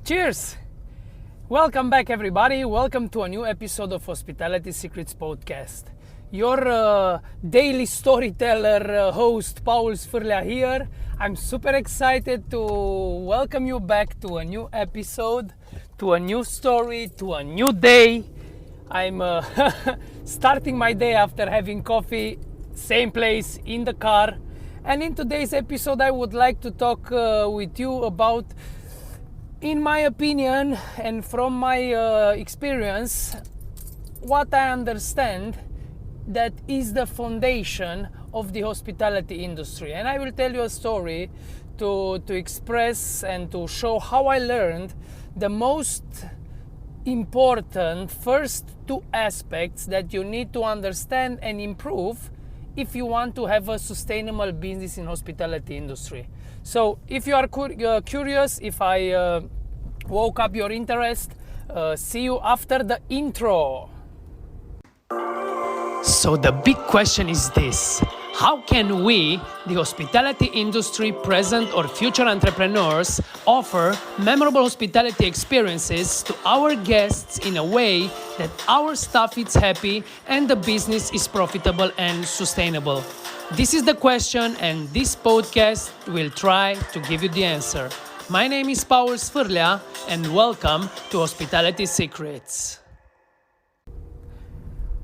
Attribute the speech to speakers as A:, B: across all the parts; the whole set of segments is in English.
A: Cheers! Welcome back, everybody. Welcome to a new episode of Hospitality Secrets Podcast. Your daily storyteller host, Paul Sfârlea here. I'm super excited to welcome you back to a new episode, to a new story, to a new day. I'm starting my day after having coffee, same place, in the car. And in today's episode, I would like to talk with you about, in my opinion and from my experience, what I understand that is the foundation of the hospitality industry. And I will tell you a story to express and to show how I learned the most important first two aspects that you need to understand and improve if you want to have a sustainable business in hospitality industry. So if you are curious, if I woke up your interest, see you after the intro. So the big question is this: how can we, the hospitality industry, present or future entrepreneurs, offer memorable hospitality experiences to our guests in a way that our staff is happy and the business is profitable and sustainable? This is the question, and this podcast will try to give you the answer. My name is Paul Sfârlea, and welcome to Hospitality Secrets.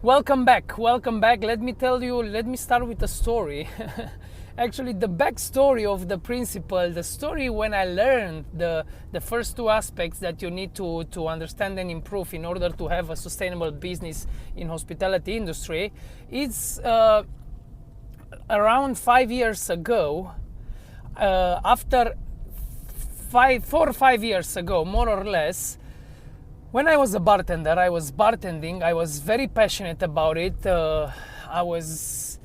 A: Welcome back. Let me start with a story. Actually, the backstory of the principle, the story when I learned the first two aspects that you need to understand and improve in order to have a sustainable business in hospitality industry. It's around 5 years ago, after 4 or 5 years ago, more or less. When I was a bartender, I was bartending. I was very passionate about it. I was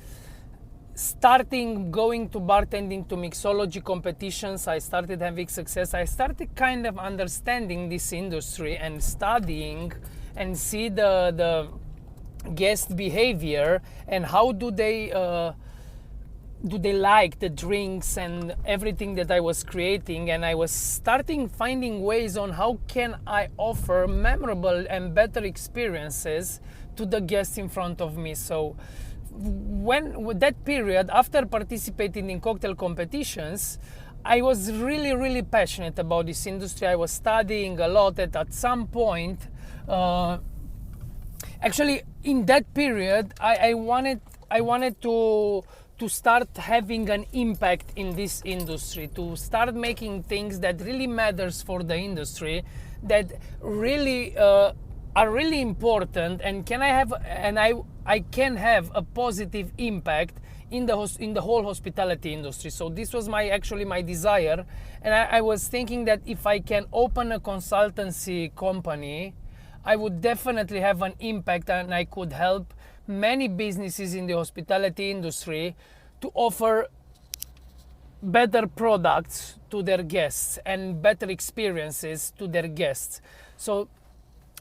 A: starting going to bartending to mixology competitions. I started having success. I started kind of understanding this industry and studying and see the guest behavior and how do they like the drinks and everything that I was creating. And I was starting finding ways on how can I offer memorable and better experiences to the guests in front of me. So with that period, after participating in cocktail competitions, I was really passionate about this industry. I was studying a lot. At some point, actually in that period, I wanted to start having an impact in this industry, to start making things that really matters for the industry, that really are really important, and I can have a positive impact in the whole hospitality industry. So this was my desire, and I was thinking that if I can open a consultancy company, I would definitely have an impact, and I could help many businesses in the hospitality industry to offer better products to their guests and better experiences to their guests. So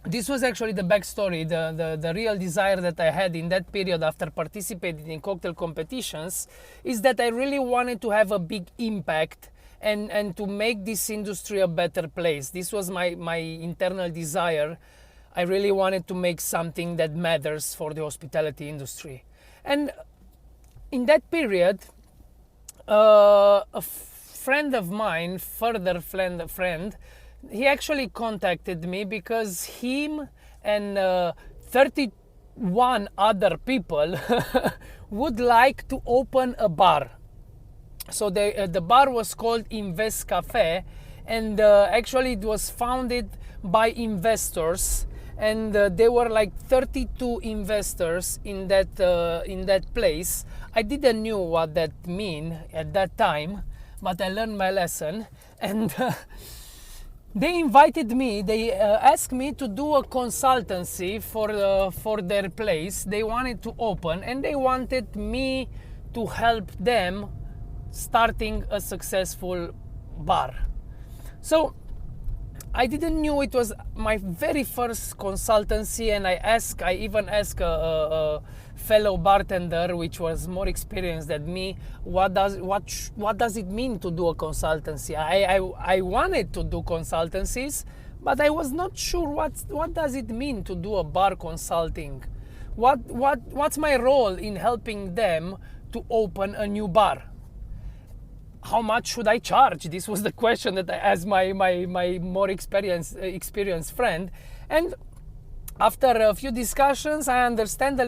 A: this was actually the backstory, the real desire that I had in that period after participating in cocktail competitions, is that I really wanted to have a big impact and to make this industry a better place. This was my internal desire. I really wanted to make something that matters for the hospitality industry. And in that period, a friend of mine, friend, he actually contacted me because him and 31 other people would like to open a bar. So the bar was called Invest Cafe, and actually it was founded by investors. And there were like 32 investors in that place. I didn't know what that mean at that time, but I learned my lesson. And they invited me. They asked me to do a consultancy for their place. They wanted to open, and they wanted me to help them starting a successful bar. So I didn't knew it was my very first consultancy, and I even asked a fellow bartender, which was more experienced than me, what does it mean to do a consultancy? I wanted to do consultancies, but I was not sure what does it mean to do a bar consulting. What's my role in helping them to open a new bar? How much should I charge? This was the question that I asked my more experienced friend. And after a few discussions, I understood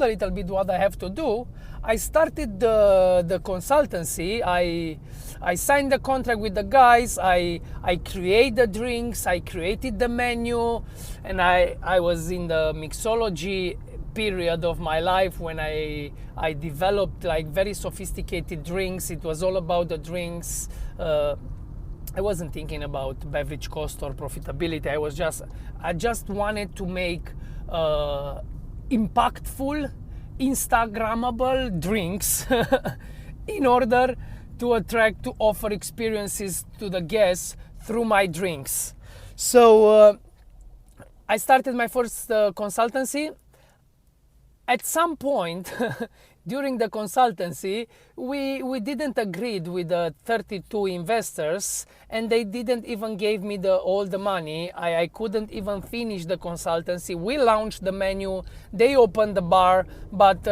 A: a little bit what I have to do. I started the consultancy. I signed the contract with the guys. I created the drinks. I created the menu, and I was in the mixology period of my life when I developed like very sophisticated drinks. It was all about the drinks. I wasn't thinking about beverage cost or profitability. I just wanted to make impactful, Instagrammable drinks in order to offer experiences to the guests through my drinks. So I started my first consultancy. At some point during the consultancy, we didn't agree with the 32 investors, and they didn't even give me all the money. I couldn't even finish the consultancy. We launched the menu, they opened the bar, but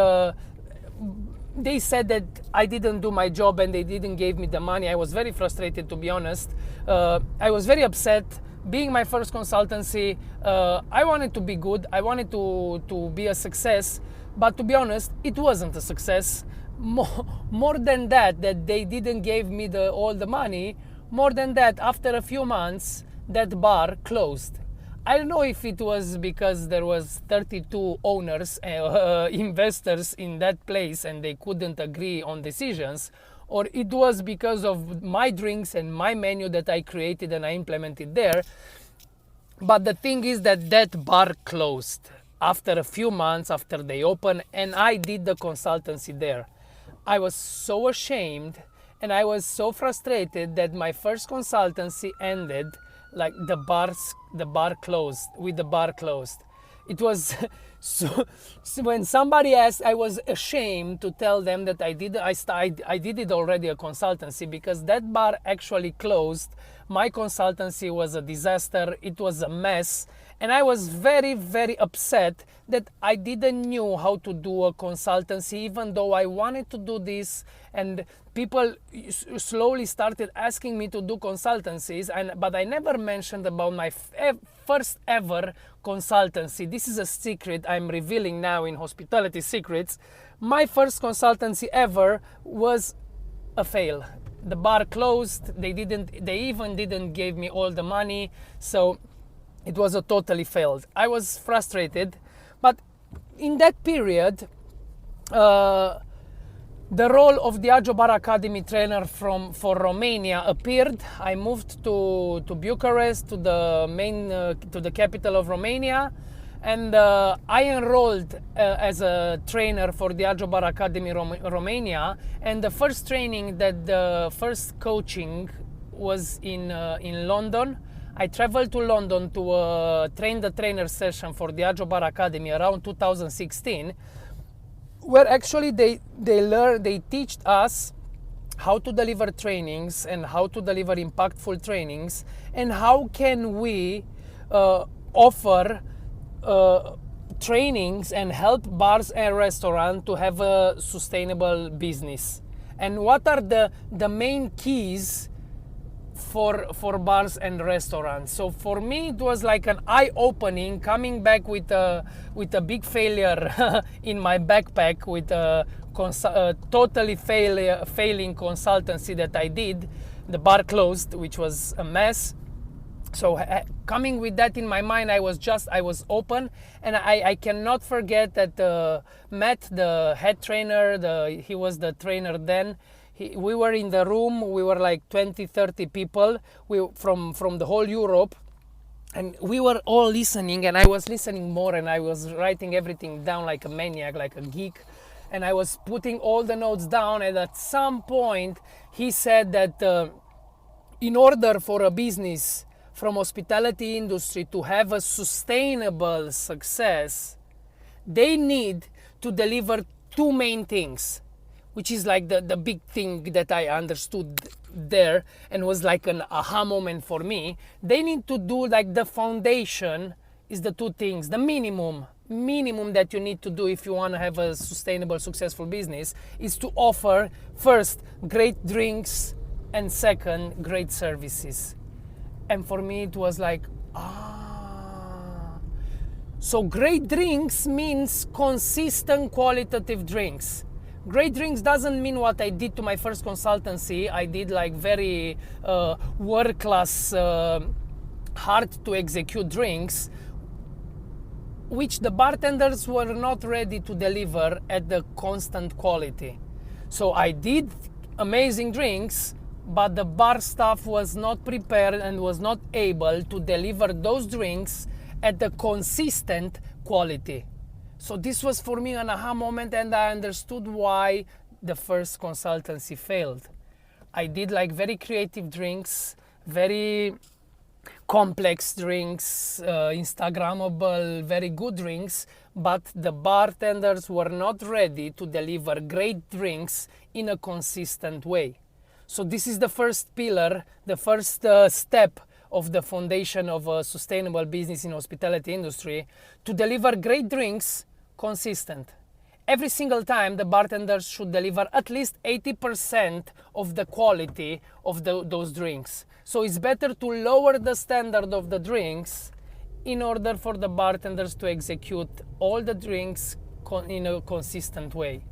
A: they said that I didn't do my job and they didn't give me the money. I was very frustrated, to be honest. I was very upset. Being my first consultancy, I wanted to be good. I wanted to be a success, but to be honest, it wasn't a success. More than that they didn't give me all the money. More than that, after a few months, that bar closed. I don't know if it was because there was 32 owners, investors in that place, and they couldn't agree on decisions, or it was because of my drinks and my menu that I created and I implemented there. But the thing is that bar closed after a few months after they opened, and I did the consultancy there. I was so ashamed and I was so frustrated that my first consultancy ended like the bar closed. It was so when somebody asked, I was ashamed to tell them that I did it already, a consultancy, because that bar actually closed. My consultancy was a disaster. It was a mess, and I was very, very upset that I didn't knew how to do a consultancy, even though I wanted to do this, and people slowly started asking me to do consultancies, but I never mentioned about my first ever consultancy. This is a secret I'm revealing now in Hospitality Secrets. My first consultancy ever was a fail. The bar closed. They even didn't give me all the money, so it was a totally failed. I was frustrated, but in that period, the role of the Diageo Bar Academy trainer for Romania appeared. I moved to Bucharest, to the capital of Romania, and I enrolled as a trainer for the Diageo Bar Academy Romania. And the first first coaching was in London. I traveled to London to train the trainer session for the Diageo Bar Academy around 2016. Where actually they teach us how to deliver trainings and how to deliver impactful trainings, and how can we offer trainings and help bars and restaurants to have a sustainable business, and what are the main keys for bars and restaurants. So for me, it was like an eye-opening, coming back with a big failure in my backpack, with a totally failing consultancy that I did. The bar closed, which was a mess. So coming with that in my mind, I was open, and I cannot forget that Matt, the head trainer, he was the trainer then. We were in the room. We were like 20-30 people from the whole Europe, and we were all listening, and I was listening more, and I was writing everything down like a maniac, like a geek, and I was putting all the notes down. And at some point he said that in order for a business, from hospitality industry to have a sustainable success, they need to deliver two main things, which is like the big thing that I understood there and was like an aha moment for me. They need to do like the foundation is the two things, the minimum that you need to do if you want to have a sustainable, successful business is to offer first great drinks and second great services. And for me it was like, so great drinks means consistent qualitative drinks. Great drinks doesn't mean what I did to my first consultancy. I did like very world-class, hard to execute drinks, which the bartenders were not ready to deliver at the constant quality. So I did amazing drinks, but the bar staff was not prepared and was not able to deliver those drinks at the consistent quality. So this was for me an aha moment, and I understood why the first consultancy failed. I did like very creative drinks, very complex drinks, Instagrammable, very good drinks, but the bartenders were not ready to deliver great drinks in a consistent way. So this is the first pillar, the first step of the foundation of a sustainable business in hospitality industry, to deliver great drinks consistent. Every single time the bartenders should deliver at least 80% of the quality of those drinks. So it's better to lower the standard of the drinks in order for the bartenders to execute all the drinks in a consistent way.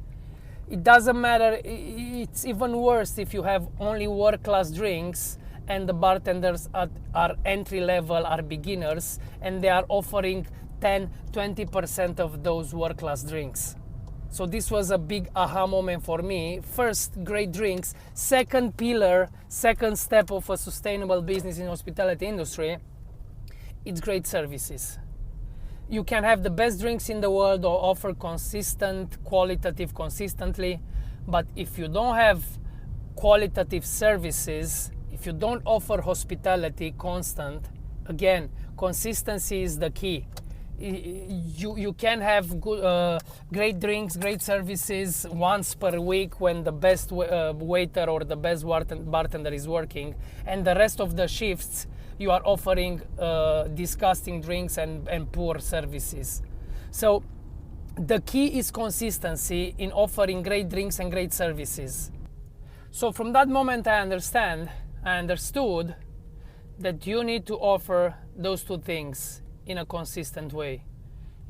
A: It doesn't matter, it's even worse if you have only world-class drinks and the bartenders are entry level, are beginners, and they are offering 10-20% of those world-class drinks. So this was a big aha moment for me. First, great drinks. Second pillar, second step of a sustainable business in hospitality industry, it's great services. You can have the best drinks in the world or offer consistent, qualitative consistently, but if you don't have qualitative services, if you don't offer hospitality constant, again, consistency is the key. You can have good, great drinks, great services once per week when the best waiter or the best bartender is working, and the rest of the shifts you are offering disgusting drinks and poor services. So the key is consistency in offering great drinks and great services. So from that moment I understood that you need to offer those two things in a consistent way.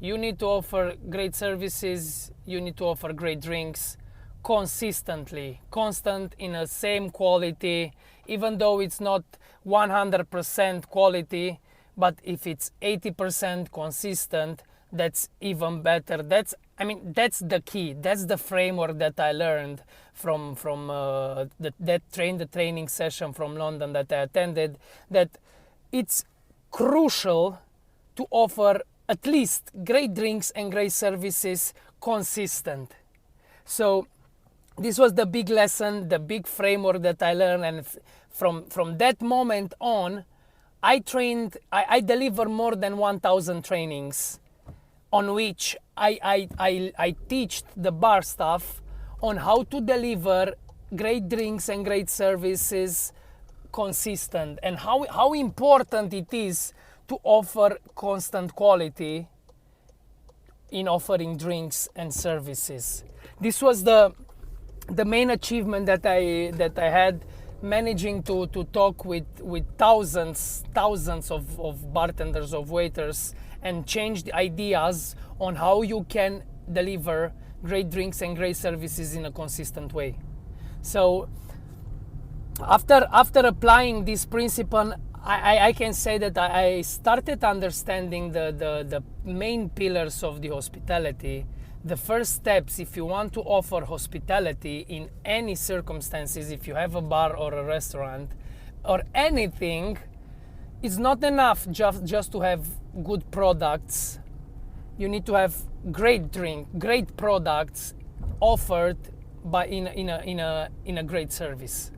A: You need to offer great services, you need to offer great drinks consistently, constant in the same quality, even though it's not 100% quality, but if it's 80% consistent, that's even better. That's the key. That's the framework that I learned from the training session from London that I attended, that it's crucial to offer at least great drinks and great services consistent. So this was the big lesson, the big framework that I learned, and from that moment on, I deliver more than 1,000 trainings on which I teach the bar staff on how to deliver great drinks and great services consistent, and how important it is to offer constant quality in offering drinks and services. This was the main achievement that I had, managing to talk with thousands of bartenders, of waiters, and change the ideas on how you can deliver great drinks and great services in a consistent way. So after applying this principle, I can say that I started understanding the main pillars of the hospitality. The first steps, if you want to offer hospitality in any circumstances, if you have a bar or a restaurant or anything, it's not enough just to have good products. You need to have great products offered in a great service.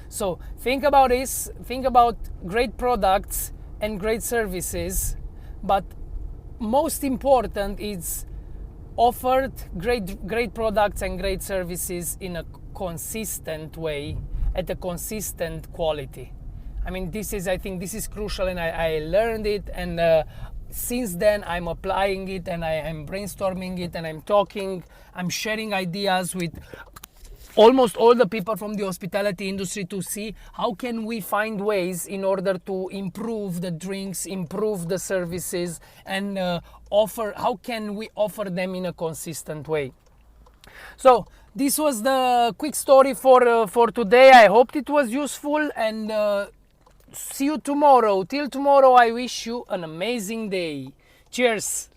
A: So think about this. Think about great products and great services, but most important is offered great products and great services in a consistent way, at a consistent quality. I mean, I think this is crucial, and I learned it, and since then I'm applying it, and I'm brainstorming it, and I'm sharing ideas with almost all the people from the hospitality industry to see how can we find ways in order to improve the drinks, improve the services, and how can we offer them in a consistent way. So this was the quick story for today. I hoped it was useful, and see you tomorrow. Till tomorrow, I wish you an amazing day. Cheers.